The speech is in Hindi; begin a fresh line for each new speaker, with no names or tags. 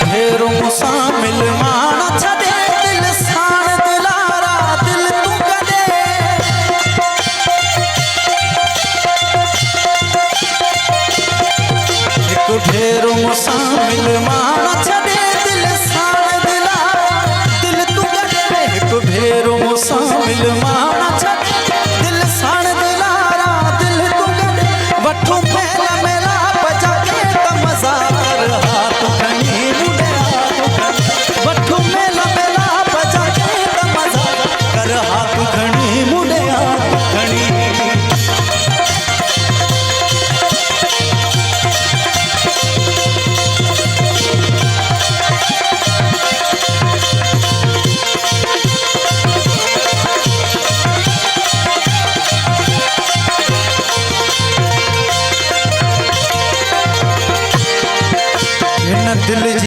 भेरू मुसा मिल माना छदे दिल साण दिलारा दिल तू कदे एक भेरू मुसा मिल